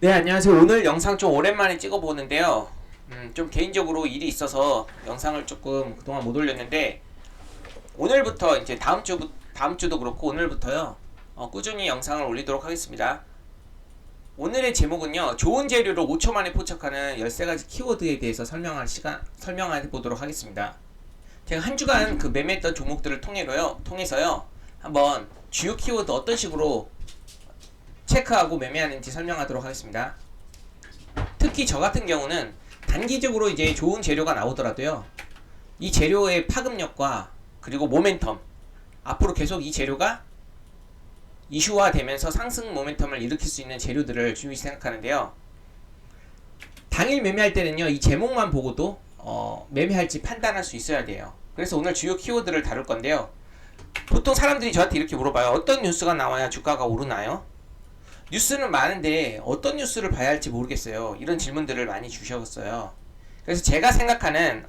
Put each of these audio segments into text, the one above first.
네, 안녕하세요. 오늘 영상 좀 오랜만에 찍어보는데요. 좀 개인적으로 일이 있어서 영상을 조금 그동안 못 올렸는데, 오늘부터 이제 다음 주도 그렇고 오늘부터요, 꾸준히 영상을 올리도록 하겠습니다. 오늘의 제목은요, 좋은 재료로 5초 만에 포착하는 13가지 키워드에 대해서 설명해 보도록 하겠습니다. 제가 한 주간 그 매매했던 종목들을 통해서요, 한번 주요 키워드 어떤 식으로 체크하고 매매하는지 설명하도록 하겠습니다. 특히 저 같은 경우는 단기적으로 이제 좋은 재료가 나오더라도요, 이 재료의 파급력과 그리고 모멘텀, 앞으로 계속 이 재료가 이슈화 되면서 상승 모멘텀을 일으킬 수 있는 재료들을 중요시 생각하는데요. 당일 매매할 때는요, 이 제목만 보고도 매매할지 판단할 수 있어야 돼요. 그래서 오늘 주요 키워드를 다룰 건데요. 보통 사람들이 저한테 이렇게 물어봐요. 어떤 뉴스가 나와야 주가가 오르나요? 뉴스는 많은데 어떤 뉴스를 봐야 할지 모르겠어요. 이런 질문들을 많이 주셨어요. 그래서 제가 생각하는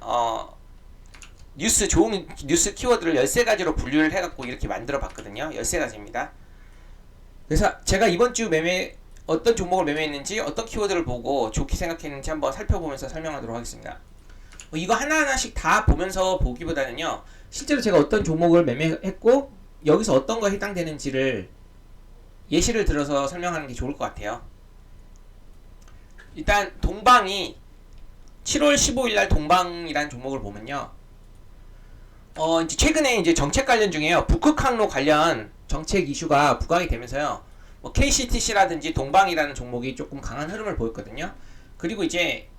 좋은 뉴스 키워드를 13가지로 분류를 해갖고 이렇게 만들어 봤거든요. 13가지입니다. 그래서 제가 이번 주 어떤 종목을 매매했는지, 어떤 키워드를 보고 좋게 생각했는지 한번 살펴보면서 설명하도록 하겠습니다. 이거 하나하나씩 다 보면서 보기보다는요, 실제로 제가 어떤 종목을 매매했고 여기서 어떤 거에 해당되는지를 예시를 들어서 설명하는 게 좋을 것 같아요. 일단 동방이 7월 15일 날 동방이라는 종목을 보면요. 이제 최근에 이제 정책 관련 중에요. 북극 항로 관련 정책 이슈가 부각이 되면서요. KCTC라든지 동방이라는 종목이 조금 강한 흐름을 보였거든요. 그리고 이제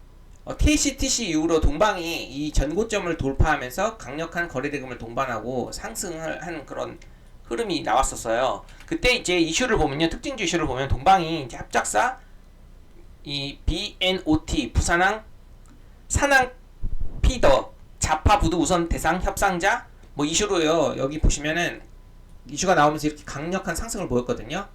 KCTC 이후로 동방이 이 전고점을 돌파하면서 강력한 거래대금을 동반하고 상승을 하는 그런 흐름이 나왔었어요. 그때 이제 이슈를 보면요, 특징주 이슈를 보면 동방이 이제 합작사 이 BNOT 부산항 산항 피더 자파 부두 우선 대상 협상자 이슈로요. 여기 보시면은 이슈가 나오면서 이렇게 강력한 상승을 보였거든요.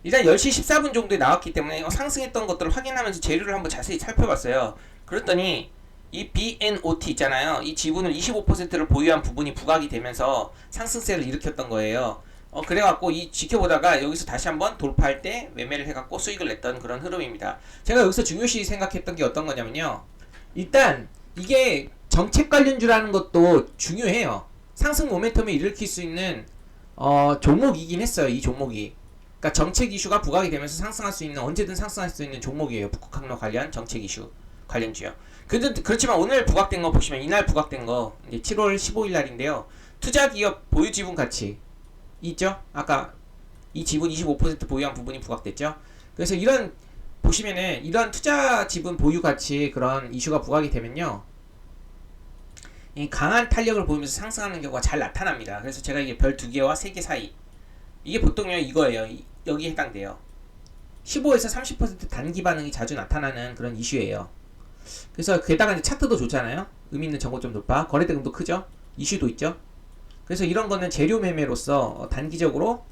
일단 10시 14분 정도에 나왔기 때문에 상승했던 것들을 확인하면서 재료를 한번 자세히 살펴봤어요. 그랬더니 이 BNOT 있잖아요. 이 지분을 25%를 보유한 부분이 부각이 되면서 상승세를 일으켰던 거예요. 그래갖고 지켜보다가 여기서 다시 한번 돌파할 때 매매를 해갖고 수익을 냈던 그런 흐름입니다. 제가 여기서 중요시 생각했던 게 어떤 거냐면요. 일단 이게 정책 관련주라는 것도 중요해요. 상승 모멘텀을 일으킬 수 있는 종목이긴 했어요. 이 종목이. 그러니까 정책 이슈가 부각이 되면서 상승할 수 있는, 언제든 상승할 수 있는 종목이에요. 북극항로 관련 정책 이슈 관련주요. 그렇지만 오늘 부각된 거 보시면, 이날 부각된 거 이제 7월 15일 날인데요. 투자기업 보유지분 가치 있죠? 아까 이 지분 25% 보유한 부분이 부각됐죠? 그래서 보시면은 이런 투자 지분 보유 가치 그런 이슈가 부각이 되면요, 이 강한 탄력을 보이면서 상승하는 경우가 잘 나타납니다. 그래서 제가 이게 별 2개와 3개 사이, 이게 보통요 이거예요. 여기에 해당돼요. 15에서 30% 단기 반응이 자주 나타나는 그런 이슈예요. 그래서 게다가 이제 차트도 좋잖아요. 의미 있는 전고점 돌파, 거래대금도 크죠. 이슈도 있죠. 그래서 이런 거는 재료 매매로서 단기적으로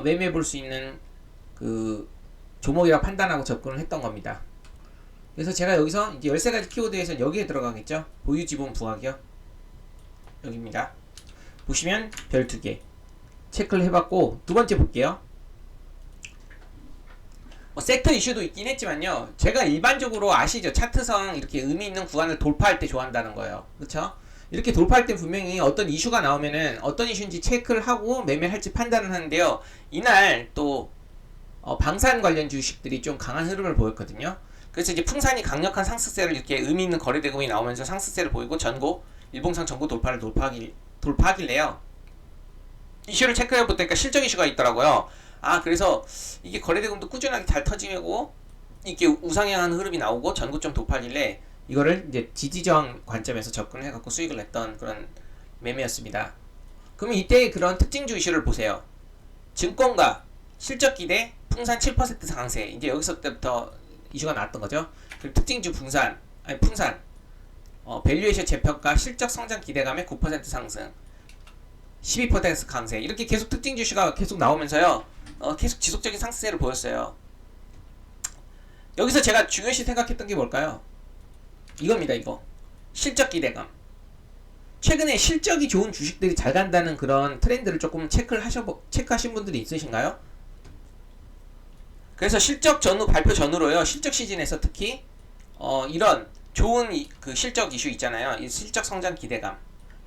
매매해 볼 수 있는 그 종목이라 판단하고 접근을 했던 겁니다. 그래서 제가 여기서 이제 13가지 키워드에서 여기에 들어가겠죠. 보유 지분 부각이요. 여기입니다. 보시면 별 2개 체크를 해봤고, 두 번째 볼게요. 섹터 이슈도 있긴 했지만요, 제가 일반적으로 아시죠? 차트상 이렇게 의미 있는 구간을 돌파할 때 좋아한다는 거예요. 그쵸? 이렇게 돌파할 때 분명히 어떤 이슈가 나오면은 어떤 이슈인지 체크를 하고 매매를 할지 판단을 하는데요, 이날 또 방산 관련 주식들이 좀 강한 흐름을 보였거든요. 그래서 이제 풍산이 강력한 상승세를, 이렇게 의미 있는 거래대금이 나오면서 상승세를 보이고 일봉상 전고 돌파하길래요, 이슈를 체크해 보니까 실적 이슈가 있더라고요. 그래서 이게 거래대금도 꾸준하게 잘 터지고 이게 우상향한 흐름이 나오고 전고점 돌파길래 이거를 이제 지지저항 관점에서 접근을 해갖고 수익을 냈던 그런 매매였습니다. 그러면 이때 그런 특징주 이슈를 보세요. 증권가 실적 기대 풍산 7% 상승, 이제 여기서 때부터 이슈가 나왔던 거죠. 그리고 특징주 풍산 밸류에이션 재평가 실적 성장 기대감에 9% 상승, 12% 강세, 이렇게 계속 특징 주시가 계속 나오면서요, 계속 지속적인 상승세를 보였어요. 여기서 제가 중요시 생각했던 게 뭘까요? 이겁니다. 이거 실적 기대감. 최근에 실적이 좋은 주식들이 잘 간다는 그런 트렌드를 조금 체크하신 분들이 있으신가요? 그래서 실적 전후 발표 전후로요. 실적 시즌에서 특히 이런 좋은 그 실적 이슈 있잖아요. 이 실적 성장 기대감.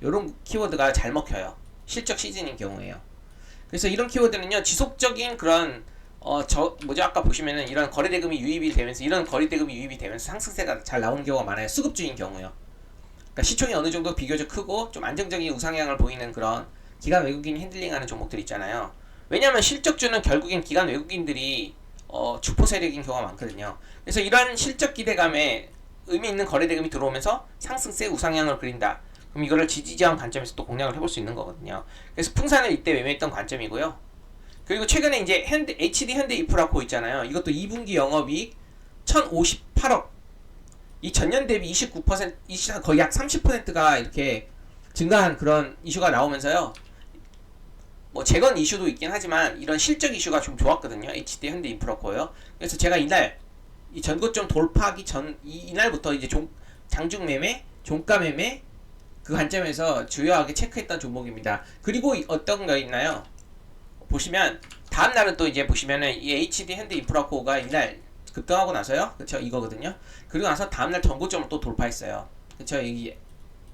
요런 키워드가 잘 먹혀요. 실적 시즌인 경우에요. 그래서 이런 키워드는요. 지속적인 그런 아까 보시면은 이런 거래대금이 유입이 되면서 이런 거래대금이 유입이 되면서 상승세가 잘 나오는 경우가 많아요. 수급주인 경우요. 그러니까 시총이 어느 정도 비교적 크고 좀 안정적인 우상향을 보이는 그런 기관 외국인이 핸들링하는 종목들 있잖아요. 왜냐하면 실적주는 결국엔 기관 외국인들이 주포 세력인 경우가 많거든요. 그래서 이런 실적 기대감에 의미 있는 거래대금이 들어오면서 상승세 우상향을 그린다. 그럼 이거를 지지저항 관점에서 또 공략을 해볼 수 있는 거거든요. 그래서 풍산을 이때 매매했던 관점이고요. 그리고 최근에 이제 HD 현대인프라코 있잖아요. 이것도 2분기 영업이익 1058억. 이 전년 대비 29%, 거의 약 30%가 이렇게 증가한 그런 이슈가 나오면서요. 뭐 재건 이슈도 있긴 하지만 이런 실적 이슈가 좀 좋았거든요. HD 현대인프라코요. 그래서 제가 이날 이 전고점 돌파하기 전 이날부터 이제 장중 매매, 종가 매매 그 관점에서 주요하게 체크했던 종목입니다. 그리고 어떤 거 있나요? 보시면 다음 날은 또 이제 보시면은 이 HD 현대인프라코가 이날 급등하고 나서요. 그쵸? 이거거든요. 그리고 나서 다음날 전고점을 또 돌파했어요. 그쵸? 여기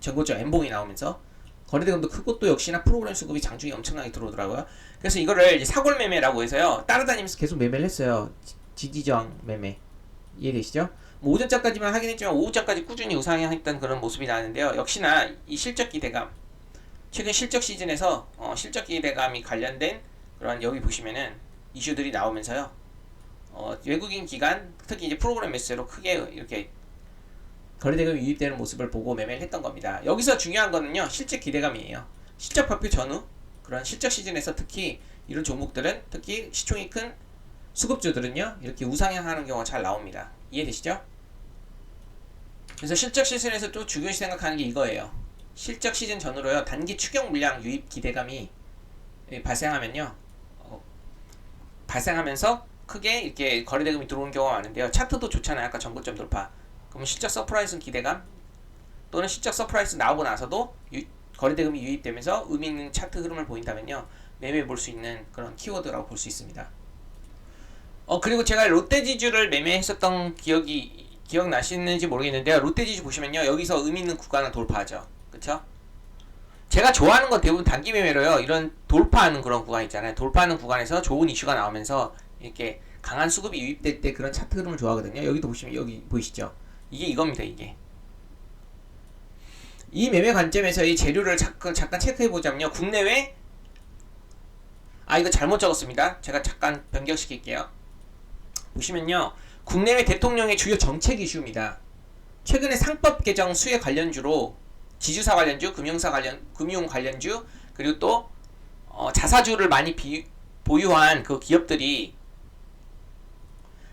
전고점 엠봉이 나오면서 거래대금도 크고 또 역시나 프로그램 수급이 장중에 엄청나게 들어오더라고요. 그래서 이거를 이제 사골 매매라고 해서요. 따라다니면서 계속 매매를 했어요. 지지저항 매매. 이해되시죠? 뭐 오전장까지만 하긴 했지만 오후장까지 꾸준히 우상향했던 그런 모습이 나는데요. 역시나 이 실적 기대감, 최근 실적 시즌에서 실적 기대감이 관련된 그런 여기 보시면은 이슈들이 나오면서요. 외국인 기관, 특히 이제 프로그램 매수로 크게 이렇게 거래대금이 유입되는 모습을 보고 매매를 했던 겁니다. 여기서 중요한 거는요. 실적 기대감이에요. 실적 발표 전후 그런 실적 시즌에서 특히 이런 종목들은 특히 시총이 큰 수급주들은요. 이렇게 우상향하는 경우가 잘 나옵니다. 이해되시죠? 그래서 실적 시즌에서 또 중요시 생각하는 게 이거예요. 실적 시즌 전후로요. 단기 추경 물량 유입 기대감이 발생하면요. 발생하면서 크게 이렇게 거래대금이 들어오는 경우가 많은데요. 차트도 좋잖아요. 아까 전고점 돌파. 그러면 실적 서프라이즈 기대감 또는 실적 서프라이즈 나오고 나서도 거래대금이 유입되면서 의미 있는 차트 흐름을 보인다면요. 매매해 볼 수 있는 그런 키워드라고 볼 수 있습니다. 그리고 제가 롯데지주를 매매했었던 기억나시는지 모르겠는데요. 롯데지주 보시면요. 여기서 의미 있는 구간을 돌파하죠. 그쵸? 제가 좋아하는 건 대부분 단기 매매로요. 이런 돌파하는 그런 구간 있잖아요. 돌파하는 구간에서 좋은 이슈가 나오면서 이렇게 강한 수급이 유입될 때 그런 차트 흐름을 좋아하거든요. 여기도 보시면 여기 보이시죠? 이게 이겁니다. 이게. 이 매매 관점에서 이 재료를 잠깐 체크해보자면요. 국내외 이거 잘못 적었습니다. 제가 잠깐 변경시킬게요. 보시면요. 국내외 대통령의 주요 정책 이슈입니다. 최근에 상법 개정 수혜 관련주로 지주사 관련주, 금융 관련주, 그리고 또 자사주를 많이 보유한 그 기업들이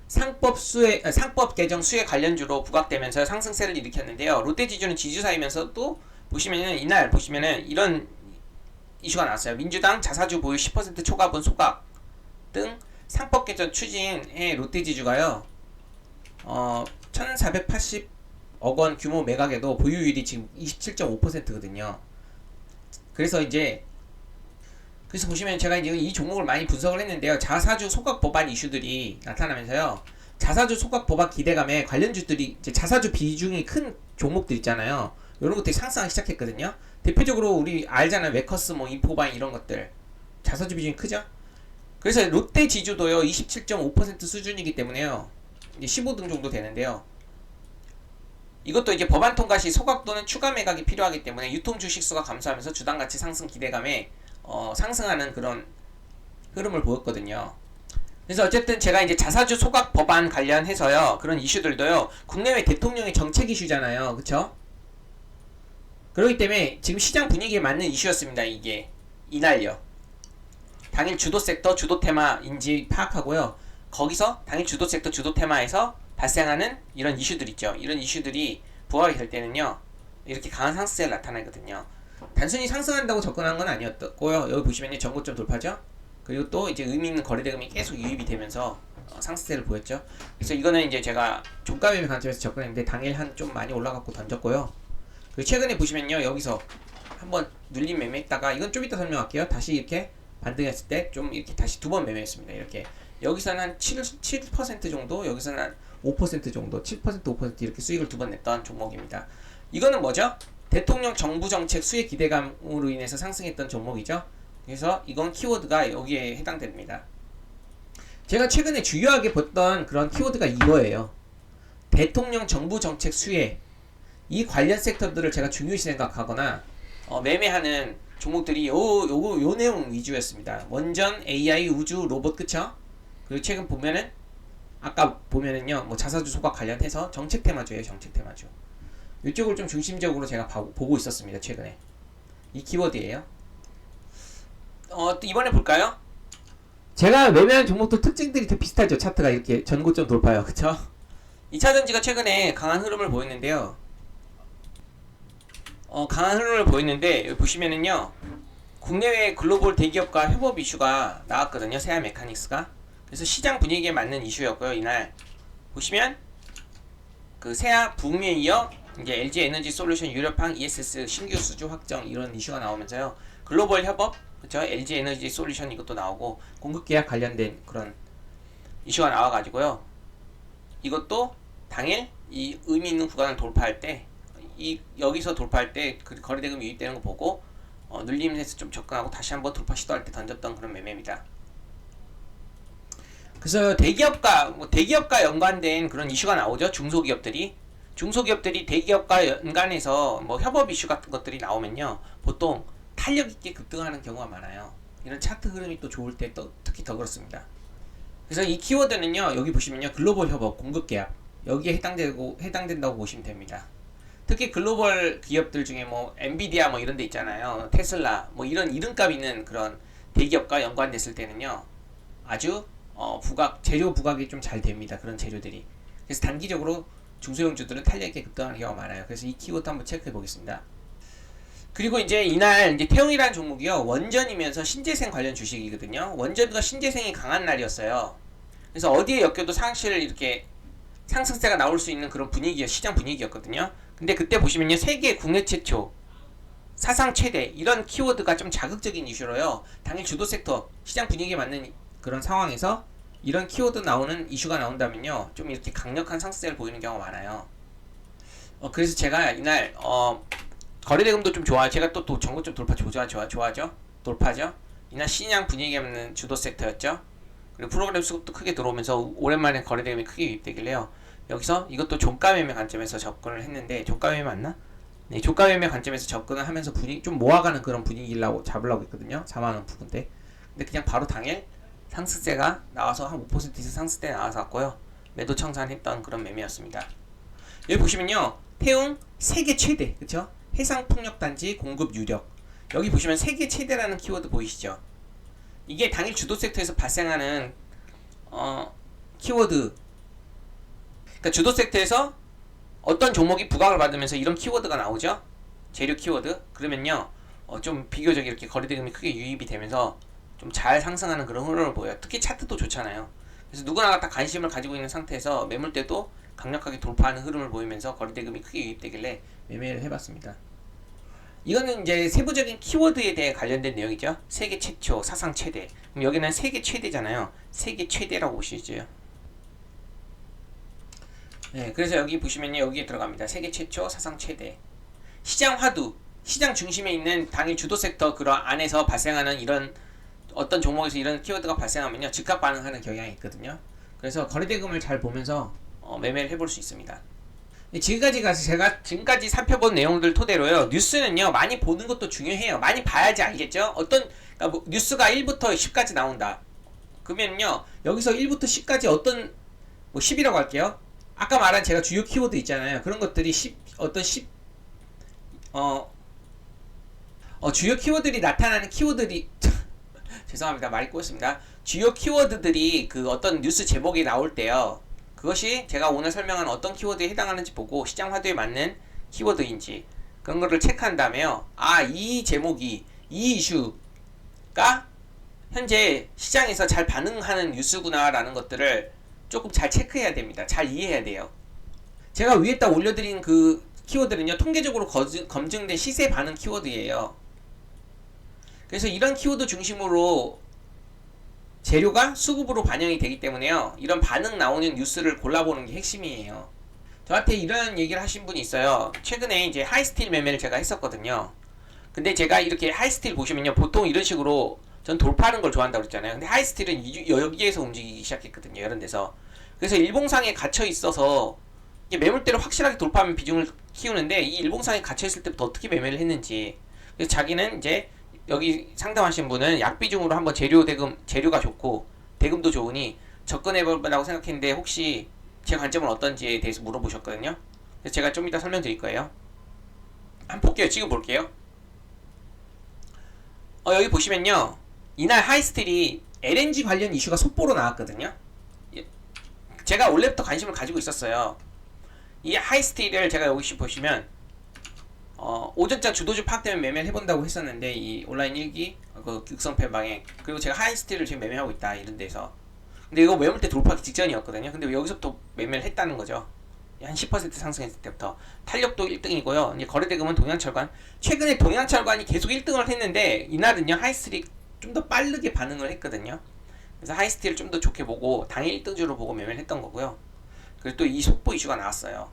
상법 개정 수혜 관련주로 부각되면서 상승세를 일으켰는데요. 롯데지주는 지주사이면서도 보시면은 이날 보시면은 이런 이슈가 나왔어요. 민주당 자사주 보유 10% 초과분 소각 등 상법 개정 추진의 롯데지주가요. 1,480억 원 규모 매각에도 보유율이 지금 27.5%거든요. 그래서 보시면 제가 이제 이 종목을 많이 분석을 했는데요. 자사주 소각 법안 이슈들이 나타나면서요. 자사주 소각 법안 기대감에 관련주들이 이제 자사주 비중이 큰 종목들 있잖아요. 이런 것들이 상승하기 시작했거든요. 대표적으로 우리 알잖아요. 웨커스, 인포바인 이런 것들. 자사주 비중이 크죠? 그래서 롯데 지주도요. 27.5% 수준이기 때문에요. 이제 15등 정도 되는데요. 이것도 이제 법안 통과 시 소각 또는 추가 매각이 필요하기 때문에 유통 주식수가 감소하면서 주당 가치 상승 기대감에 상승하는 그런 흐름을 보였거든요. 그래서 어쨌든 제가 이제 자사주 소각 법안 관련해서요. 그런 이슈들도요. 국내외 대통령의 정책 이슈잖아요. 그쵸? 그렇기 때문에 지금 시장 분위기에 맞는 이슈였습니다. 이게 이날요. 당일 주도 섹터 주도 테마인지 파악하고요. 거기서 당일 주도 섹터 주도 테마에서 발생하는 이런 이슈들 있죠. 이런 이슈들이 부각이 될 때는요. 이렇게 강한 상승세를 나타내거든요. 단순히 상승한다고 접근한 건 아니었고요. 여기 보시면 전고점 돌파죠. 그리고 또 이제 의미 있는 거래대금이 계속 유입이 되면서 상승세를 보였죠. 그래서 이거는 이제 제가 종가 매매 관점에서 접근했는데 당일 한 좀 많이 올라갔고 던졌고요. 그리고 최근에 보시면요. 여기서 한번 눌림 매매했다가 이건 좀 이따 설명할게요. 다시 이렇게 반등했을 때 좀 이렇게 다시 두 번 매매했습니다. 이렇게 여기서는 한 7% 정도, 여기서는 한 5% 정도, 7%, 5% 이렇게 수익을 두 번 냈던 종목입니다. 이거는 뭐죠? 대통령 정부 정책 수혜 기대감으로 인해서 상승했던 종목이죠. 그래서 이건 키워드가 여기에 해당됩니다. 제가 최근에 주요하게 봤던 그런 키워드가 이거예요. 대통령 정부 정책 수혜, 이 관련 섹터들을 제가 중요시 생각하거나 매매하는 종목들이 요 내용 위주였습니다. 원전, AI, 우주, 로봇, 그쵸? 그리고 최근 보면은 아까 보면은요, 뭐 자사주 소각 관련해서 정책 테마주예요, 정책 테마주. 이쪽을 좀 중심적으로 제가 보고 있었습니다, 최근에. 이 키워드예요. 또 이번에 볼까요? 제가 매매한 종목도 특징들이 좀 비슷하죠. 차트가 이렇게 전고점 돌파요, 그쵸? 2차전지가 최근에 강한 흐름을 보였는데요. 강한 흐름을 보였는데 여기 보시면은요, 국내외 글로벌 대기업과 협업 이슈가 나왔거든요. 세아 메카닉스가. 그래서 시장 분위기에 맞는 이슈였고요. 이날 보시면 그 세아 붐에 이어 이제 LG 에너지 솔루션 유럽항 ESS 신규 수주 확정 이런 이슈가 나오면서요. 글로벌 협업, 그쵸? LG 에너지 솔루션 이것도 나오고 공급 계약 관련된 그런 이슈가 나와가지고요. 이것도 당일 이 의미 있는 구간을 돌파할 때, 여기서 돌파할 때 그 거래대금 유입되는 거 보고 눌림에서 좀 접근하고 다시 한번 돌파 시도할 때 던졌던 그런 매매입니다. 그래서 대기업과 연관된 그런 이슈가 나오죠. 중소기업들이 대기업과 연관해서 뭐 협업 이슈 같은 것들이 나오면요, 보통 탄력 있게 급등하는 경우가 많아요. 이런 차트 흐름이 또 좋을 때 또 특히 더 그렇습니다. 그래서 이 키워드는요, 여기 보시면요, 글로벌 협업, 공급 계약 여기에 해당된다고 보시면 됩니다. 특히 글로벌 기업들 중에 뭐 엔비디아 뭐 이런 데 있잖아요. 테슬라 뭐 이런 이름값 있는 그런 대기업과 연관됐을 때는요, 아주 재료 부각이 좀 잘 됩니다. 그런 재료들이. 그래서 단기적으로 중소형주들은 탄력 있게 급등하는 경우가 많아요. 그래서 이 키워드 한번 체크해 보겠습니다. 그리고 이제 이날 이제 태웅이라는 종목이요, 원전이면서 신재생 관련 주식이거든요. 원전과 신재생이 강한 날이었어요. 그래서 어디에 엮여도 사실 이렇게 상승세가 나올 수 있는 그런 시장 분위기였거든요. 근데 그때 보시면요, 세계 국내 최초, 사상 최대 이런 키워드가 좀 자극적인 이슈로요, 당일 주도 섹터 시장 분위기에 맞는 그런 상황에서 이런 키워드 나오는 이슈가 나온다면요, 좀 이렇게 강력한 상승세를 보이는 경우가 많아요. 그래서 제가 이날 거래대금도 좀 좋아요. 제가 또 전고점 돌파 좋아하죠. 돌파죠. 이날 시장 분위기에 맞는 주도 섹터였죠. 그리고 프로그램 수급도 크게 들어오면서 오랜만에 거래대금이 크게 유입되길래요, 여기서 이것도 종가 매매 관점에서 접근을 했는데, 종가 매매 맞나? 네, 종가 매매 관점에서 접근을 하면서 분위기 좀 모아가는 그런 분위기를 잡으려고 했거든요. 4만원 부근대. 근데 그냥 바로 당일 상승세가 나와서 한 5% 이상 상승세 나와서 왔고요, 매도 청산했던 그런 매매였습니다. 여기 보시면요, 태웅 세계 최대, 그쵸? 해상풍력단지 공급 유력. 여기 보시면 세계 최대라는 키워드 보이시죠? 이게 당일 주도 섹터에서 발생하는 키워드. 그러니까 주도 섹터에서 어떤 종목이 부각을 받으면서 이런 키워드가 나오죠? 재료 키워드. 그러면요, 좀 비교적 이렇게 거래대금이 크게 유입이 되면서 좀 잘 상승하는 그런 흐름을 보여요. 특히 차트도 좋잖아요. 그래서 누구나 다 관심을 가지고 있는 상태에서 매물대도 강력하게 돌파하는 흐름을 보이면서 거래대금이 크게 유입되길래 매매를 해봤습니다. 이거는 이제 세부적인 키워드에 대해 관련된 내용이죠. 세계 최초, 사상 최대. 그럼 여기는 세계 최대잖아요. 세계 최대라고 보시죠. 네, 그래서 여기 보시면요, 여기에 들어갑니다. 세계 최초, 사상 최대. 시장 화두, 시장 중심에 있는 당일 주도 섹터 그런 안에서 발생하는 이런 어떤 종목에서 이런 키워드가 발생하면요, 즉각 반응하는 경향이 있거든요. 그래서 거래대금을 잘 보면서 매매를 해볼 수 있습니다. 제가 지금까지 살펴본 내용들 토대로요, 뉴스는요, 많이 보는 것도 중요해요. 많이 봐야지 알겠죠? 그러니까 뭐 뉴스가 1부터 10까지 나온다. 그러면요, 여기서 1부터 10까지 뭐 10이라고 할게요. 아까 말한 제가 주요 키워드 있잖아요. 그런 것들이 주요 키워드들이 나타나는 키워드들이 죄송합니다. 말이 꼬였습니다. 주요 키워드들이 그 어떤 뉴스 제목이 나올 때요, 그것이 제가 오늘 설명한 어떤 키워드에 해당하는지 보고 시장 화두에 맞는 키워드인지 그런 거를 체크한 다음에요, 이 제목이, 이 이슈가 현재 시장에서 잘 반응하는 뉴스구나 라는 것들을 조금 잘 체크해야 됩니다. 잘 이해해야 돼요. 제가 위에다 올려드린 그 키워드는요, 통계적으로 검증된 시세 반응 키워드예요. 그래서 이런 키워드 중심으로 재료가 수급으로 반영이 되기 때문에요. 이런 반응 나오는 뉴스를 골라보는 게 핵심이에요. 저한테 이런 얘기를 하신 분이 있어요. 최근에 이제 하이스틸 매매를 제가 했었거든요. 근데 제가 이렇게 하이스틸 보시면요. 보통 이런 식으로 전 돌파하는 걸 좋아한다고 그랬잖아요. 근데 하이스틸은 여기에서 움직이기 시작했거든요. 이런 데서. 그래서 일봉상에 갇혀 있어서 매물대로 확실하게 돌파하면 비중을 키우는데 이 일봉상에 갇혀 있을 때부터 어떻게 매매를 했는지. 그래서 자기는 이제 여기 상담하신 분은 약비중으로 한번 재료가 좋고 대금도 좋으니 접근해보라고 생각했는데 혹시 제 관점은 어떤지에 대해서 물어보셨거든요. 그래서 제가 좀 이따 설명드릴 거예요. 한번 볼게요. 지금 볼게요. 여기 보시면요. 이날 하이스틸이 LNG 관련 이슈가 속보로 나왔거든요. 제가 원래부터 관심을 가지고 있었어요. 이 하이스틸을 제가 여기 보시면 오전장 주도주 파악되면 매매를 해본다고 했었는데 이 온라인 일기 그 극성팬방에 그리고 제가 하이스틸을 지금 매매하고 있다 이런 데서 근데 이거 매물대 돌파하기 직전이었거든요. 근데 여기서부터 매매를 했다는 거죠. 한 10% 상승했을 때부터 탄력도 1등이고요. 이제 거래대금은 동양철관 최근에 동양철관이 계속 1등을 했는데 이날은요 하이스틸이 좀 더 빠르게 반응을 했거든요. 그래서 하이스틸을 좀 더 좋게 보고 당일 1등주로 보고 매매를 했던 거고요. 그리고 또 이 속보 이슈가 나왔어요.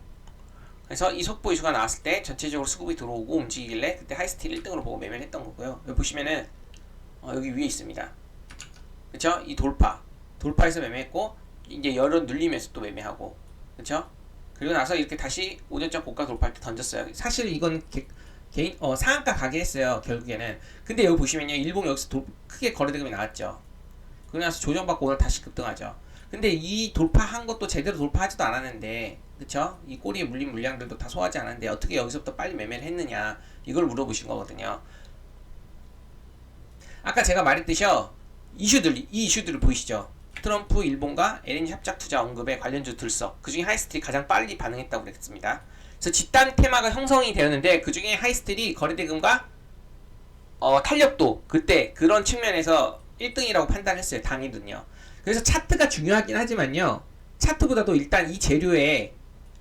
그래서 이 속보 이슈가 나왔을 때 전체적으로 수급이 들어오고 움직이길래 그때 하이스틸 1등으로 보고 매매를 했던 거고요. 여기 보시면은 여기 위에 있습니다. 그쵸? 이 돌파해서 매매했고 이제 열을 눌리면서 또 매매하고 그쵸? 그리고 나서 이렇게 다시 오전장 고가 돌파할 때 던졌어요. 사실 이건 개인 상한가 가게 했어요. 결국에는. 근데 여기 보시면요. 일봉 여기서 크게 거래대금이 나왔죠. 그러고 나서 조정받고 오늘 다시 급등하죠. 근데 이 돌파한 것도 제대로 돌파하지도 않았는데 그쵸? 이 꼬리에 물린 물량들도 다 소화하지 않았는데 어떻게 여기서부터 빨리 매매를 했느냐 이걸 물어보신 거거든요. 아까 제가 말했듯이요. 이 이슈들을 보이시죠? 트럼프 일본과 LNG 합작 투자 언급에 관련주 들썩 그중에 하이스틸이 가장 빨리 반응했다고 그랬습니다. 그래서 집단 테마가 형성이 되었는데 그중에 하이스틸이 거래대금과 탄력도 그때 그런 측면에서 1등이라고 판단했어요. 당일은요. 그래서 차트가 중요하긴 하지만요. 차트보다도 일단 이 재료에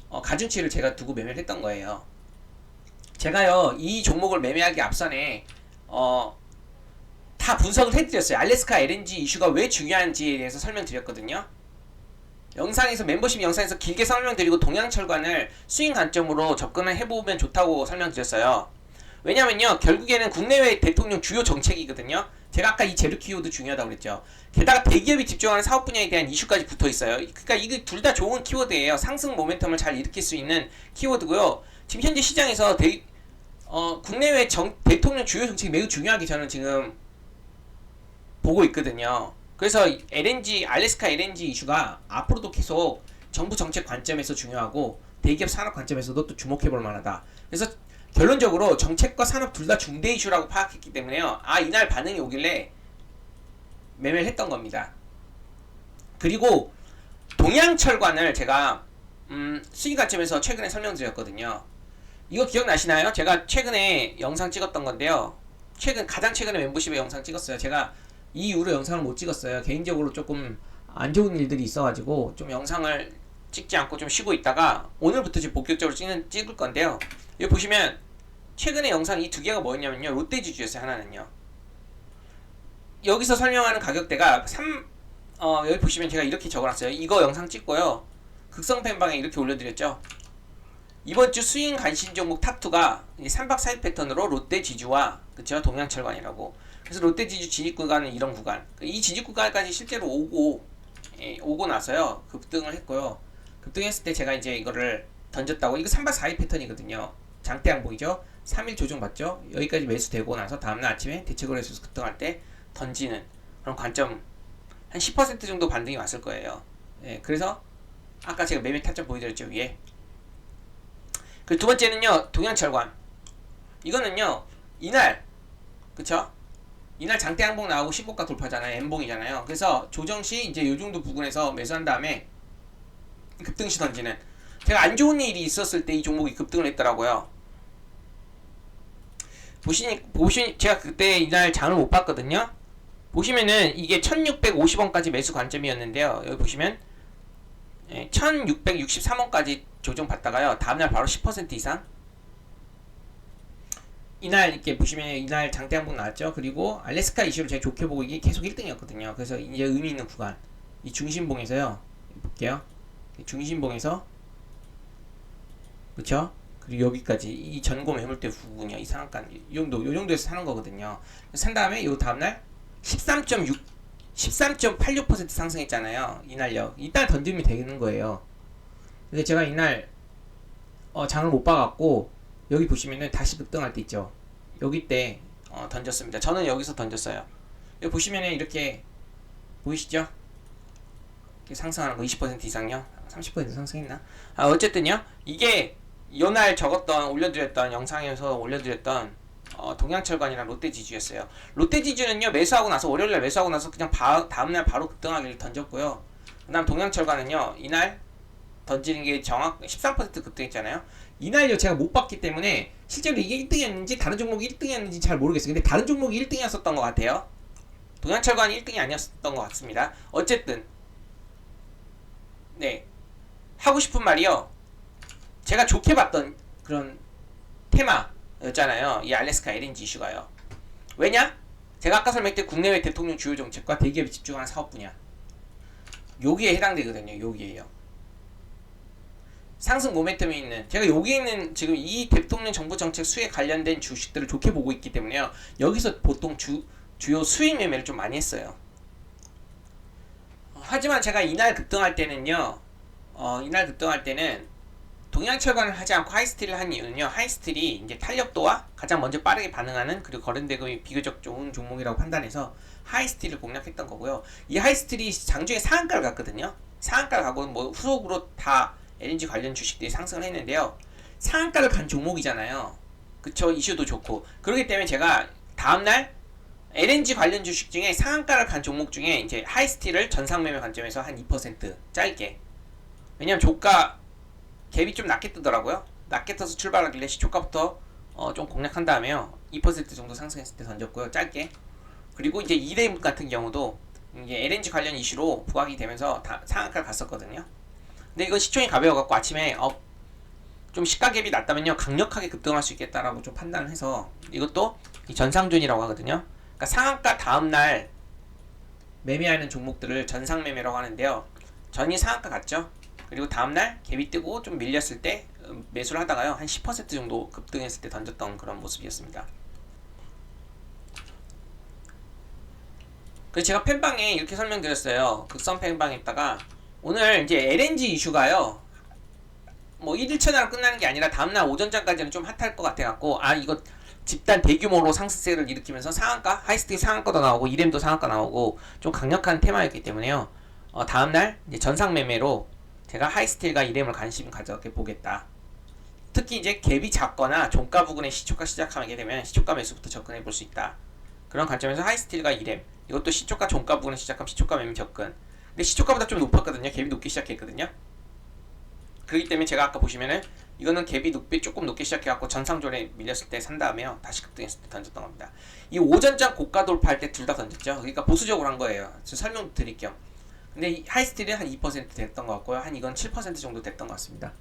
가중치를 제가 두고 매매를 했던 거예요. 제가요 이 종목을 매매하기 앞선에 다 분석을 해드렸어요. 알래스카 LNG 이슈가 왜 중요한지에 대해서 설명드렸거든요. 영상에서 멤버십 영상에서 길게 설명드리고 동양철관을 스윙 관점으로 접근을 해보면 좋다고 설명드렸어요. 왜냐면요 결국에는 국내외 대통령 주요 정책이거든요. 제가 아까 이 재료 키워드 중요하다고 그랬죠. 게다가 대기업이 집중하는 사업 분야에 대한 이슈까지 붙어 있어요. 그러니까 이게 둘 다 좋은 키워드예요. 상승 모멘텀을 잘 일으킬 수 있는 키워드고요. 지금 현재 시장에서 국내외 대통령 주요 정책이 매우 중요하게 저는 지금 보고 있거든요. 그래서 알래스카 LNG 이슈가 앞으로도 계속 정부 정책 관점에서 중요하고 대기업 산업 관점에서도 또 주목해볼 만하다. 그래서 결론적으로 정책과 산업 둘 다 중대 이슈라고 파악했기 때문에요. 이날 반응이 오길래 매매를 했던 겁니다. 그리고 동양철관을 제가 수익 관점에서 최근에 설명드렸거든요. 이거 기억나시나요? 제가 최근에 영상 찍었던 건데요. 가장 최근에 멤버십에 영상 찍었어요. 제가 이 이후로 영상을 못 찍었어요. 개인적으로 조금 안 좋은 일들이 있어가지고 좀 영상을 찍지 않고 좀 쉬고 있다가 오늘부터 지금 본격적으로 찍을 건데요. 여기 보시면 최근에 영상 이 두 개가 뭐였냐면요. 롯데지주였어요. 하나는요. 여기서 설명하는 가격대가 여기 보시면 제가 이렇게 적어놨어요. 이거 영상 찍고요. 극성팬방에 이렇게 올려드렸죠. 이번 주 스윙 관심 종목 탑2가 3박 4일 패턴으로 롯데지주와 그쵸 동양철관이라고. 그래서 롯데지주 진입 구간은 이런 구간. 이 진입 구간까지 실제로 오고 나서요. 급등을 했고요. 급등했을 때 제가 이제 이거를 던졌다고. 이거 3박 4일 패턴이거든요. 장대양 보이죠? 3일 조정 받죠? 여기까지 매수되고 나서 다음날 아침에 대체거래소에서 급등할 때 던지는 그런 관점 한 10% 정도 반등이 왔을 거예요. 그래서 아까 제가 매매 타점 보여드렸죠 위에. 그 두 번째는요 동양철관. 이거는요 이날 그쵸? 이날 장대 항복 나오고 신고가 돌파잖아요. N봉이잖아요. 그래서 조정시 이제 요정도 부근에서 매수한 다음에 급등시 던지는. 제가 안 좋은 일이 있었을 때 이 종목이 급등을 했더라고요. 제가 그때 이날 장을 못 봤거든요. 보시면은 이게 1650원까지 매수 관점이었는데요. 여기 보시면 1663원까지 조정 받다가요. 다음날 바로 10% 이상 이날 이렇게 보시면 이날 장대 한번 나왔죠. 그리고 알래스카 이슈를 제가 좋게 보고 이게 계속 1등이었거든요. 그래서 이제 의미 있는 구간 이 중심봉에서요. 볼게요. 중심봉에서 그쵸? 그리고 여기까지 이 전고 매물대 부분이요. 이 상한가 이 정도에서 사는 거거든요. 산 다음에 요 다음날 13.86% 상승했잖아요. 이날요. 이날 던지면 되는 거예요. 근데 제가 이날 장을 못 봐갖고 여기 보시면은 다시 급등할 때 있죠. 여기 때 던졌습니다. 저는 여기서 던졌어요. 여기 보시면은 이렇게 보이시죠? 이렇게 상승하는 거 20% 이상요. 30% 상승했나? 어쨌든요. 이게 요날 적었던 올려드렸던 영상에서 올려드렸던 동양철관이랑 롯데지주였어요. 롯데지주는요 매수하고 나서 월요일날 매수하고 나서 그냥 다음날 바로 급등하기를 던졌고요. 그다음 동양철관은요 이날 던지는 게 정확 13% 급등했잖아요. 이날요 제가 못 봤기 때문에 실제로 이게 1등이었는지 다른 종목이 1등이었는지 잘 모르겠어요. 근데 다른 종목이 1등이었었던 것 같아요. 동양철관이 1등이 아니었던 것 같습니다. 어쨌든 네 하고 싶은 말이요. 제가 좋게 봤던 그런 테마였잖아요. 이 알래스카 LNG 이슈가요. 왜냐? 제가 아까 설명했던 국내외 대통령 주요 정책과 대기업이 집중하는 사업 분야. 여기에 해당되거든요. 여기에요. 상승 모멘텀이 있는 제가 여기 있는 지금 이 대통령 정부 정책 수에 관련된 주식들을 좋게 보고 있기 때문에요. 여기서 보통 주요 수익 매매를 좀 많이 했어요. 하지만 제가 이날 급등할 때는요. 이날 급등할 때는 동양철관을 하지 않고 하이스틸을 한 이유는요. 하이스틸이 이제 탄력도와 가장 먼저 빠르게 반응하는 그리고 거래대금이 비교적 좋은 종목이라고 판단해서 하이스틸을 공략했던 거고요. 이 하이스틸이 장중에 상한가를 갔거든요. 상한가를 가고 뭐 후속으로 다 LNG 관련 주식들이 상승을 했는데요. 상한가를 간 종목이잖아요. 그쵸? 이슈도 좋고. 그렇기 때문에 제가 다음날 LNG 관련 주식 중에 상한가를 간 종목 중에 이제 하이스틸을 전상매매 관점에서 한 2% 짧게. 왜냐면 조가 갭이 좀 낮게 뜨더라고요. 낮게 떠서 출발하길래 시초가부터 좀 공략한 다음에요. 2% 정도 상승했을 때 던졌고요. 짧게. 그리고 이제 이레임 같은 경우도 이게 LNG 관련 이슈로 부각이 되면서 다 상한가를 갔었거든요. 근데 이거 시총이 가벼워갖고 아침에 좀 시가 갭이 낮다면요 강력하게 급등할 수 있겠다라고 좀 판단을 해서 이것도 이 전상존이라고 하거든요. 그러니까 상한가 다음날 매매하는 종목들을 전상매매라고 하는데요. 전이 상한가 갔죠. 그리고 다음날 갭이 뜨고 좀 밀렸을 때 매수를 하다가요 한 10% 정도 급등했을 때 던졌던 그런 모습이었습니다. 그래서 제가 팬방에 이렇게 설명드렸어요. 극성 팬방에다가 오늘 이제 LNG 이슈가요 뭐 1일차 날 끝나는 게 아니라 다음날 오전장까지는 좀 핫할 것 같아갖고 이거 집단 대규모로 상승세를 일으키면서 상한가 하이스틱 상한가도 나오고 이렘도 상한가 나오고 좀 강력한 테마였기 때문에요. 다음날 이제 전상매매로 제가 하이스틸과 이렘을 관심 가져게 보겠다. 특히 이제 갭이 작거나 종가 부근에 시초가 시작하게 되면 시초가 매수부터 접근해 볼 수 있다. 그런 관점에서 하이스틸과 이렘 이것도 시초가 종가 부근에 시작하면 시초가 매매 접근. 근데 시초가보다 좀 높았거든요. 갭이 높게 시작했거든요. 그렇기 때문에 제가 아까 보시면은 이거는 갭이 조금 높게 시작해갖고 전상존에 밀렸을 때 산 다음에요. 다시 급등했을 때 던졌던 겁니다. 이 오전장 고가 돌파할 때 둘 다 던졌죠. 그러니까 보수적으로 한 거예요. 설명 드릴 겸. 근데 하이스틸은 한 2% 됐던 것 같고요. 한 이건 7% 정도 됐던 것 같습니다.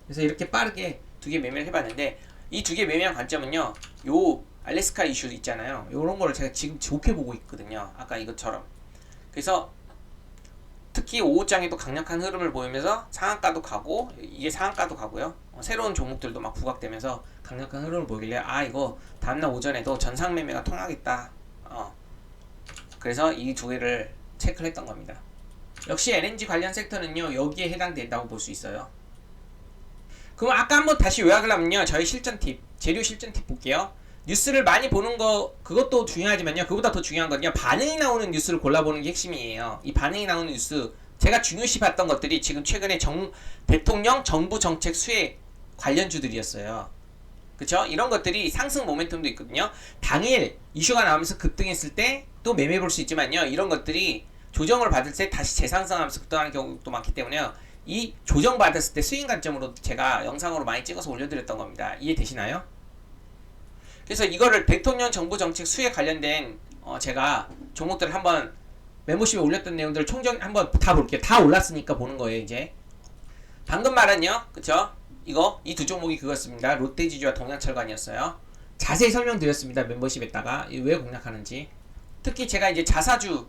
그래서 이렇게 빠르게 두 개 매매를 해봤는데 이 두 개 매매한 관점은요. 요 알래스카 이슈 있잖아요. 요런 거를 제가 지금 좋게 보고 있거든요. 아까 이것처럼. 그래서 특히 5호장에도 강력한 흐름을 보이면서 상한가도 가고 이게 상한가도 가고요. 새로운 종목들도 막 부각되면서 강력한 흐름을 보이길래 이거 다음날 오전에도 전상 매매가 통하겠다. 그래서 이 두 개를 체크를 했던 겁니다. 역시 LNG 관련 섹터는요 여기에 해당된다고 볼 수 있어요. 그럼 아까 한번 다시 요약을 하면요 저희 실전 팁 재료 실전 팁 볼게요. 뉴스를 많이 보는 거 그것도 중요하지만요 그보다 더 중요한 건요 반응이 나오는 뉴스를 골라보는 게 핵심이에요. 이 반응이 나오는 뉴스 제가 중요시 봤던 것들이 지금 최근에 대통령 정부 정책 수혜 관련주들이었어요. 그쵸? 이런 것들이 상승 모멘텀도 있거든요. 당일 이슈가 나오면서 급등했을 때 또 매매 볼 수 있지만요 이런 것들이 조정을 받을 때 다시 재상승하면서 급등하는 경우도 많기 때문에요. 이 조정받았을 때 수익 관점으로 제가 영상으로 많이 찍어서 올려드렸던 겁니다. 이해되시나요? 그래서 이거를 대통령 정부 정책 수에 관련된 제가 종목들을 한번 멤버십에 올렸던 내용들을 총정 한번 다 볼게요. 다 올랐으니까 보는 거예요. 이제 방금 말은요 그쵸? 이 두 종목이 그거였습니다. 롯데지주와 동양철관이었어요. 자세히 설명드렸습니다. 멤버십에다가 왜 공략하는지. 특히 제가 이제 자사주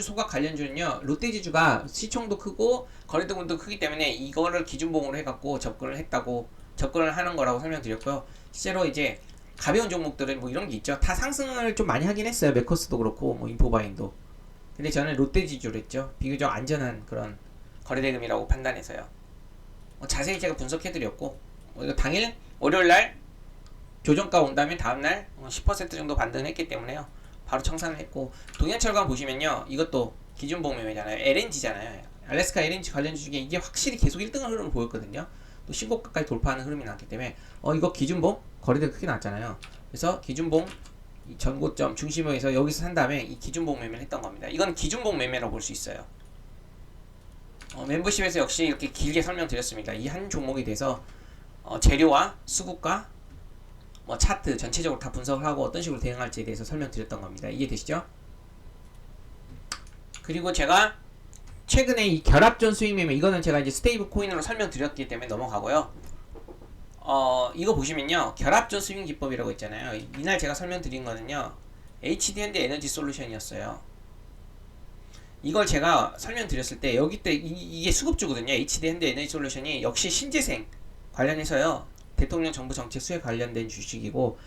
소각 관련주는요, 롯데지주가 시총도 크고 거래대금도 크기 때문에 이거를 기준봉으로 해갖고 접근을 하는 거라고 설명드렸고요. 실제로 이제 가벼운 종목들은 뭐 이런 게 있죠. 다 상승을 좀 많이 하긴 했어요. 메커스도 그렇고 뭐 인포바인도. 근데 저는 롯데지주를 했죠. 비교적 안전한 그런 거래대금이라고 판단해서요. 자세히 제가 분석해드렸고, 이거 당일 월요일날 조정가 온 다음에 다음날 10% 정도 반등했기 때문에요. 바로 청산을 했고, 동현철강 보시면요, 이것도 기준봉 매매잖아요. LNG잖아요. 알래스카 LNG 관련주 중에 이게 확실히 계속 1등을 흐름을 보였거든요. 또 신고가까지 돌파하는 흐름이 나왔기 때문에 이거 기준봉 거래대금 크게 나왔잖아요. 그래서 기준봉 전고점 중심에서 여기서 산 다음에 이 기준봉 매매를 했던 겁니다. 이건 기준봉 매매라고 볼 수 있어요. 멤버십에서 역시 이렇게 길게 설명드렸습니다. 이 한 종목에 대해서 재료와 수급과 뭐 차트 전체적으로 다 분석을 하고 어떤 식으로 대응할지에 대해서 설명드렸던 겁니다. 이해되시죠? 그리고 제가 최근에 이 결합전 수익 매매, 이거는 제가 이제 스테이블 코인으로 설명드렸기 때문에 넘어가고요. 이거 보시면요, 결합전 수익 기법이라고 있잖아요. 이날 제가 설명드린 거는요, HD현대 에너지 솔루션이었어요. 이걸 제가 설명드렸을 때 여기 때 이게 수급주거든요. HD현대 에너지 솔루션이 역시 신재생 관련해서요, 대통령 정부 정책 수혜 관련된 주식이고,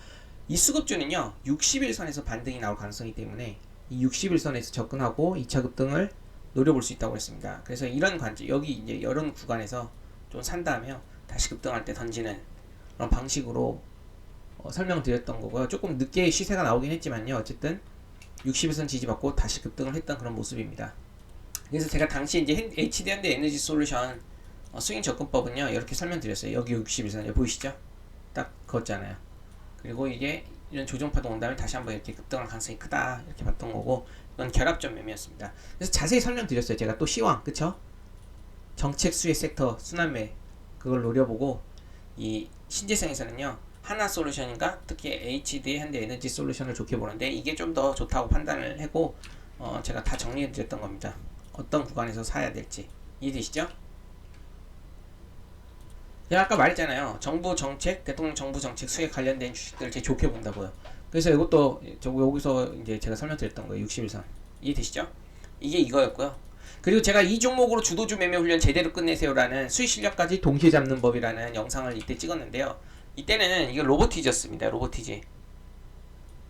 이 수급주는요 60일선에서 반등이 나올 가능성이기 때문에 이 60일선에서 접근하고 2차 급등을 노려볼 수 있다고 했습니다. 그래서 이런 관점, 여기 이제 이런 구간에서 좀 산 다음에요, 다시 급등할 때 던지는 그런 방식으로 설명드렸던 거고요. 조금 늦게 시세가 나오긴 했지만요, 어쨌든 60일선 지지받고 다시 급등을 했던 그런 모습입니다. 그래서 제가 당시 이제 HD현대 에너지 솔루션 스윙 접근법은요, 이렇게 설명드렸어요. 여기 60일선 여기 보이시죠? 딱 그었잖아요. 그리고 이게 이런 조정파도 온 다음에 다시 한번 이렇게 급등할 가능성이 크다, 이렇게 봤던 거고, 이건 결합점 매매였습니다. 그래서 자세히 설명드렸어요. 제가 또 시황, 그쵸? 정책 수혜 섹터 순환매 그걸 노려보고, 이 신재생에서는요 하나솔루션인가 특히 HD 현대 에너지 솔루션을 좋게 보는데, 이게 좀 더 좋다고 판단을 하고 제가 다 정리해 드렸던 겁니다. 어떤 구간에서 사야 될지 이해되시죠? 제가 아까 말했잖아요. 정부 정책, 대통령 정부 정책 수혜 관련된 주식들을 제일 좋게 본다고요. 그래서 이것도 여기서 이제 제가 설명드렸던 거예요. 60일선 이해되시죠? 이게 이거였고요. 그리고 제가 이 종목으로 주도주 매매 훈련 제대로 끝내세요라는 수익 실력까지 동시에 잡는 법이라는 영상을 이때 찍었는데요. 이때는 이거 로보티즈였습니다. 로보티즈.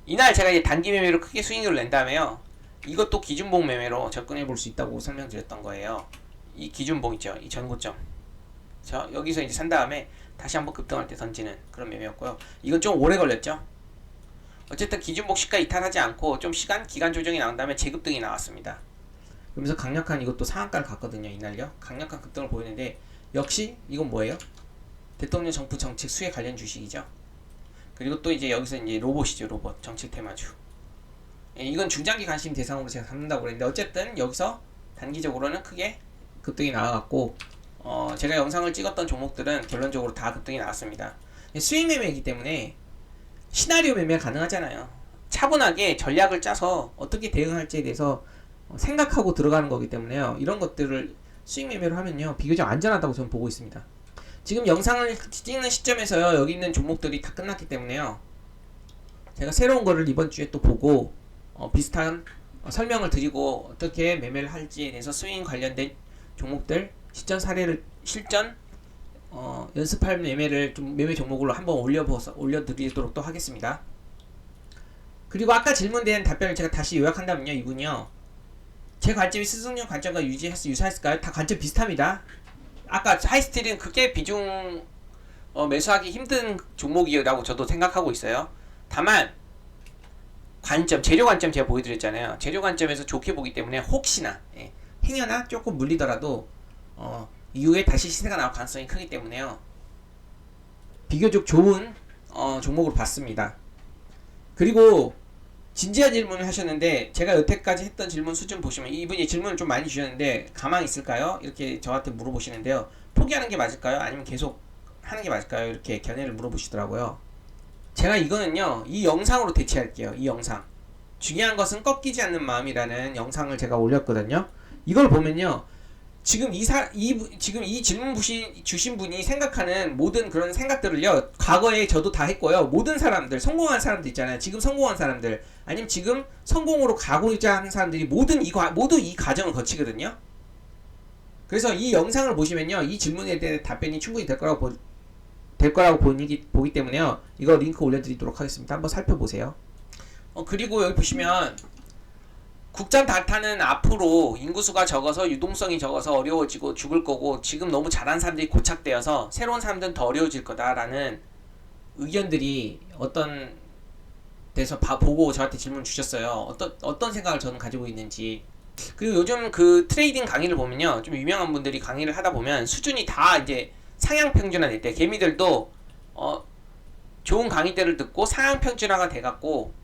이날 제가 이제 단기 매매로 크게 수익을 낸 다음에요, 이것도 기준봉 매매로 접근해 볼 수 있다고 설명드렸던 거예요. 이 기준봉 있죠, 이 전고점. 여기서 이제 산 다음에 다시 한번 급등할 때 던지는 그런 매매였고요. 이건 좀 오래 걸렸죠. 어쨌든 기준봉 시가 이탈하지 않고 좀 기간 조정이 나온 다음에 재급등이 나왔습니다. 그러면서 강력한 이것도 상한가를 갔거든요. 이날요 강력한 급등을 보이는데, 역시 이건 뭐예요? 대통령 정부 정책 수혜 관련 주식이죠. 그리고 또 이제 여기서 이제 로봇이죠. 로봇 정책 테마주. 이건 중장기 관심 대상으로 제가 삼는다고 그랬는데, 어쨌든 여기서 단기적으로는 크게 급등이 나와갖고 제가 영상을 찍었던 종목들은 결론적으로 다 급등이 나왔습니다. 수익 매매이기 때문에 시나리오 매매가 가능하잖아요. 차분하게 전략을 짜서 어떻게 대응할지에 대해서 생각하고 들어가는 거기 때문에요. 이런 것들을 수익 매매로 하면요 비교적 안전하다고 저는 보고 있습니다. 지금 영상을 찍는 시점에서요, 여기 있는 종목들이 다 끝났기 때문에요, 제가 새로운 거를 이번 주에 또 보고 비슷한 설명을 드리고 어떻게 매매를 할지에 대해서 스윙 관련된 종목들 실전 연습할 매매를 좀 매매 종목으로 한번 올려드리도록 또 하겠습니다. 그리고 아까 질문된 답변을 제가 다시 요약한다면요, 이분이요, 제 관점이 스승용 관점과 유사했을까요? 다 관점 비슷합니다. 아까 하이스틸은 크게 비중 매수하기 힘든 종목이라고 저도 생각하고 있어요. 다만 재료 관점 제가 보여드렸잖아요. 재료 관점에서 좋게 보기 때문에 혹시나 행여나 조금 물리더라도 이후에 다시 시세가 나올 가능성이 크기 때문에요, 비교적 좋은 종목으로 봤습니다. 그리고 진지한 질문을 하셨는데, 제가 여태까지 했던 질문 수준 보시면 이분이 질문을 좀 많이 주셨는데 가만히 있을까요? 이렇게 저한테 물어보시는데요. 포기하는 게 맞을까요? 아니면 계속 하는 게 맞을까요? 이렇게 견해를 물어보시더라고요. 제가 이거는요, 이 영상으로 대체할게요. 이 영상. 중요한 것은 꺾이지 않는 마음이라는 영상을 제가 올렸거든요. 이걸 보면요, 지금 이 질문 주신 분이 생각하는 모든 그런 생각들을요, 과거에 저도 다 했고요. 모든 사람들, 성공한 사람들 있잖아요. 지금 성공한 사람들, 아니면 지금 성공으로 가고자 하는 사람들이 모두 이 과정을 거치거든요. 그래서 이 영상을 보시면요, 이 질문에 대한 답변이 충분히 될 거라고 보기 때문에요. 이거 링크 올려드리도록 하겠습니다. 한번 살펴보세요. 그리고 여기 보시면 국산 다타는 앞으로 인구수가 적어서 유동성이 적어서 어려워지고 죽을 거고, 지금 너무 잘한 사람들이 고착되어서 새로운 사람들은 더 어려워질 거다라는 의견들이 어떤 데서 보고 저한테 질문 주셨어요. 어떤 생각을 저는 가지고 있는지. 그리고 요즘 그 트레이딩 강의를 보면요, 좀 유명한 분들이 강의를 하다 보면 수준이 다 이제 상향 평준화 될 때, 개미들도 좋은 강의들을 듣고 상향 평준화가 돼갖고,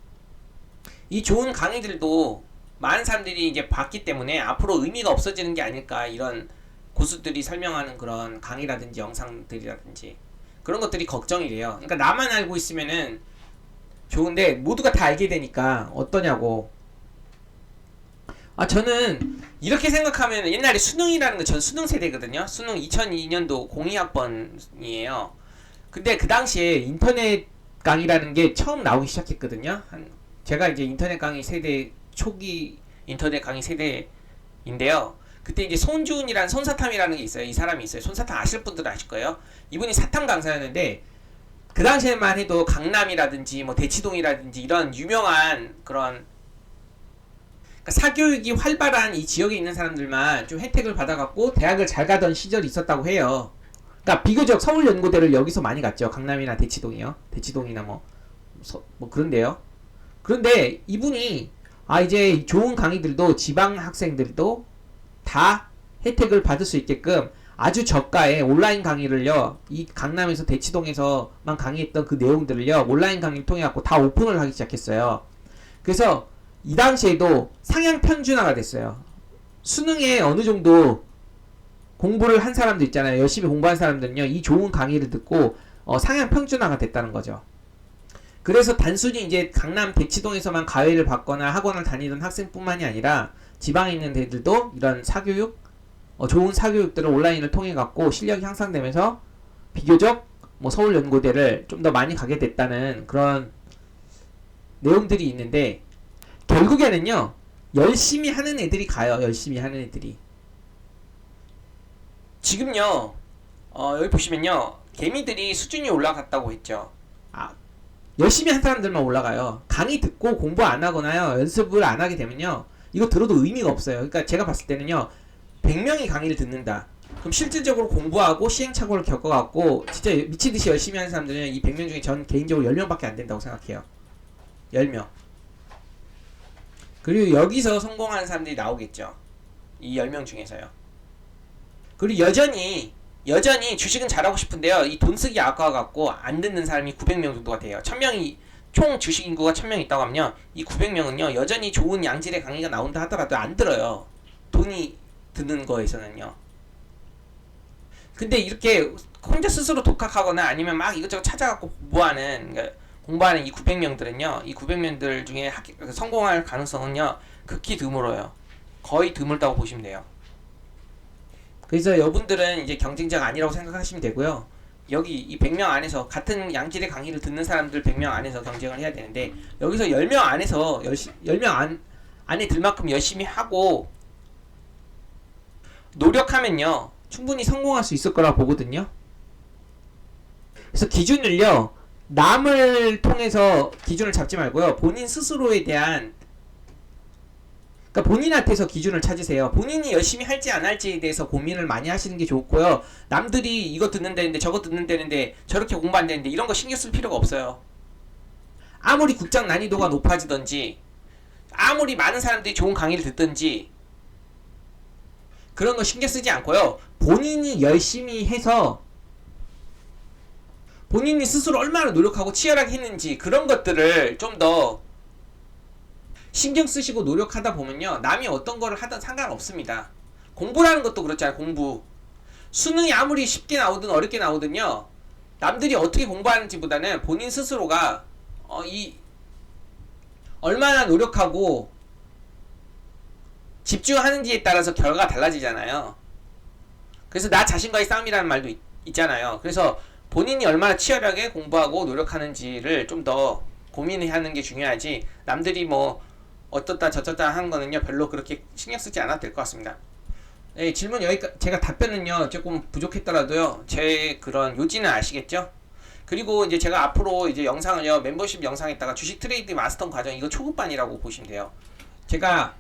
이 좋은 강의들도 많은 사람들이 이제 봤기 때문에 앞으로 의미가 없어지는 게 아닐까, 이런 고수들이 설명하는 그런 강의라든지 영상들이라든지 그런 것들이 걱정이 돼요. 그러니까 나만 알고 있으면은 좋은데 모두가 다 알게 되니까 어떠냐고. 저는 이렇게 생각하면, 옛날에 수능이라는 거, 전 수능 세대거든요. 수능 2002년도 02학번이에요. 근데 그 당시에 인터넷 강의라는 게 처음 나오기 시작했거든요. 제가 이제 인터넷 강의 세대, 초기 인터넷 강의 세대인데요. 그때 이제 손주은이라는 손사탐이라는 게 있어요. 이 사람이 있어요. 손사탐 아실 분들은 아실 거예요. 이분이 사탐 강사였는데, 그 당시에만 해도 강남이라든지 뭐 대치동이라든지 이런 유명한 그런, 그러니까 사교육이 활발한 이 지역에 있는 사람들만 좀 혜택을 받아갖고 대학을 잘 가던 시절이 있었다고 해요. 그러니까 비교적 서울연고대를 여기서 많이 갔죠. 강남이나 대치동이요. 대치동이나 뭐 그런데요. 그런데 이분이 이제 좋은 강의들도 지방 학생들도 다 혜택을 받을 수 있게끔 아주 저가의 온라인 강의를요, 이 강남에서 대치동에서만 강의했던 그 내용들을요, 온라인 강의를 통해 갖고 다 오픈을 하기 시작했어요. 그래서 이 당시에도 상향 평준화가 됐어요. 수능에 어느 정도 공부를 한 사람도 있잖아요. 열심히 공부한 사람들은요, 이 좋은 강의를 듣고 상향 평준화가 됐다는 거죠. 그래서 단순히 이제 강남 대치동에서만 과외를 받거나 학원을 다니던 학생뿐만이 아니라 지방에 있는 애들도 이런 사교육, 좋은 사교육들을 온라인을 통해 갖고 실력이 향상되면서 비교적 뭐 서울연고대를 좀 더 많이 가게 됐다는 그런 내용들이 있는데, 결국에는요, 열심히 하는 애들이 가요. 열심히 하는 애들이. 지금요, 여기 보시면요, 개미들이 수준이 올라갔다고 했죠. 열심히 한 사람들만 올라가요. 강의 듣고 공부 안 하거나요, 연습을 안 하게 되면요, 이거 들어도 의미가 없어요. 그러니까 제가 봤을 때는요, 100명이 강의를 듣는다. 그럼 실질적으로 공부하고 시행착오를 겪어갖고 진짜 미치듯이 열심히 하는 사람들은 이 100명 중에 전 개인적으로 10명밖에 안 된다고 생각해요. 10명. 그리고 여기서 성공하는 사람들이 나오겠죠. 이 10명 중에서요. 그리고 여전히 주식은 잘하고 싶은데요, 이 돈 쓰기 아까워갖고 안 듣는 사람이 900명 정도가 돼요. 1000명이, 총 주식 인구가 1000명 있다고 하면요, 이 900명은요 여전히 좋은 양질의 강의가 나온다 하더라도 안 들어요. 돈이 드는 거에서는요. 근데 이렇게 혼자 스스로 독학하거나 아니면 막 이것저것 찾아갖고 공부하는 이 900명들은요, 이 900명들 중에 성공할 가능성은요 극히 드물어요. 거의 드물다고 보시면 돼요. 그래서 여러분들은 이제 경쟁자가 아니라고 생각하시면 되고요. 여기 이 100명 안에서 같은 양질의 강의를 듣는 사람들 100명 안에서 경쟁을 해야 되는데, 여기서 10명 안에서 10명 안에 들 만큼 열심히 하고 노력하면요 충분히 성공할 수 있을 거라 보거든요. 그래서 기준을요, 남을 통해서 기준을 잡지 말고요, 본인 스스로에 대한, 그러니까 본인한테서 기준을 찾으세요. 본인이 열심히 할지 안 할지에 대해서 고민을 많이 하시는 게 좋고요. 남들이 이거 듣는다는데 저거 듣는다는데 저렇게 공부 안 되는데 이런 거 신경 쓸 필요가 없어요. 아무리 국장 난이도가 높아지든지 아무리 많은 사람들이 좋은 강의를 듣든지 그런 거 신경 쓰지 않고요, 본인이 열심히 해서 본인이 스스로 얼마나 노력하고 치열하게 했는지 그런 것들을 좀 더 신경 쓰시고 노력하다 보면요, 남이 어떤 거를 하든 상관없습니다. 공부라는 것도 그렇잖아요. 공부, 수능이 아무리 쉽게 나오든 어렵게 나오든요, 남들이 어떻게 공부하는지 보다는 본인 스스로가 얼마나 노력하고 집중하는지에 따라서 결과가 달라지잖아요. 그래서 나 자신과의 싸움이라는 말도 있잖아요. 그래서 본인이 얼마나 치열하게 공부하고 노력하는지를 좀 더 고민하는 게 중요하지, 남들이 뭐 어떻다 저쩌다 하는 거는요 별로 그렇게 신경 쓰지 않아도 될 것 같습니다. 네, 질문 여기까지. 제가 답변은요 조금 부족했더라도요 제 그런 요지는 아시겠죠? 그리고 이제 제가 앞으로 이제 영상을요, 멤버십 영상에다가 주식 트레이드 마스터 과정, 이거 초급반이라고 보시면 돼요. 제가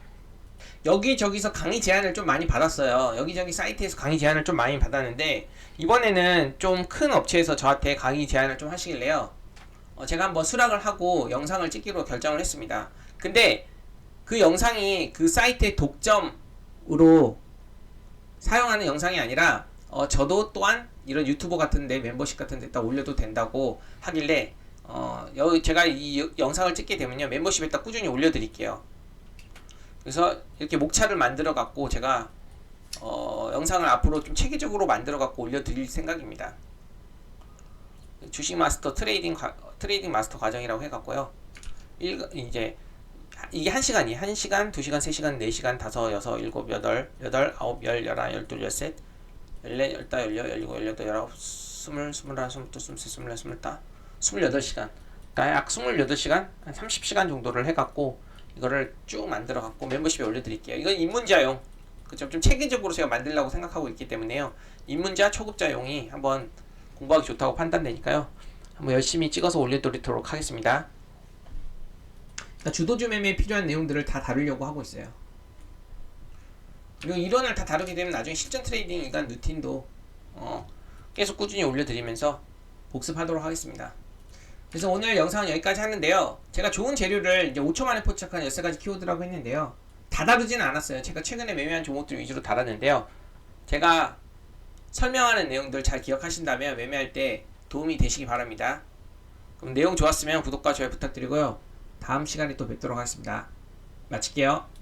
여기저기서 강의 제안을 좀 많이 받았어요. 여기저기 사이트에서 강의 제안을 좀 많이 받았는데, 이번에는 좀 큰 업체에서 저한테 강의 제안을 좀 하시길래요. 제가 한번 수락을 하고 영상을 찍기로 결정을 했습니다. 근데 그 영상이 그 사이트의 독점으로 사용하는 영상이 아니라 저도 또한 이런 유튜버 같은데, 멤버십 같은데 딱 올려도 된다고 하길래 제가 이 영상을 찍게 되면요 멤버십에 딱 꾸준히 올려드릴게요. 그래서 이렇게 목차를 만들어 갖고 제가 영상을 앞으로 좀 체계적으로 만들어 갖고 올려드릴 생각입니다. 주식 마스터 트레이딩 마스터 과정이라고 해갖고요. 이제 이게 1시간이에요. 1시간, 2시간, 3시간, 4시간, 5, 6, 7, 8, 8, 9, 10, 11, 12, 13, 14, 15, 16, 17, 18, 19, 20, 21, 22, 23, 24, 25, 28시간. 그러니까 약 28시간, 한 30시간 정도를 해갖고 이거를 쭉 만들어갖고 멤버십에 올려드릴게요. 이건 입문자용. 그쵸? 좀 체계적으로 제가 만들려고 생각하고 있기 때문에요. 입문자, 초급자용이 한번 공부하기 좋다고 판단되니까요. 한번 열심히 찍어서 올려드리도록 하겠습니다. 주도주 매매에 필요한 내용들을 다 다루려고 하고 있어요. 그리고 이론을 다 다루게 되면 나중에 실전 트레이딩 이간 루틴도 계속 꾸준히 올려드리면서 복습하도록 하겠습니다. 그래서 오늘 영상은 여기까지 하는데요. 제가 좋은 재료를 이제 5초 만에 포착한 6가지 키워드라고 했는데요. 다 다루지는 않았어요. 제가 최근에 매매한 종목들 위주로 다뤘는데요. 제가 설명하는 내용들 잘 기억하신다면 매매할 때 도움이 되시기 바랍니다. 그럼 내용 좋았으면 구독과 좋아요 부탁드리고요. 다음 시간에 또 뵙도록 하겠습니다. 마칠게요.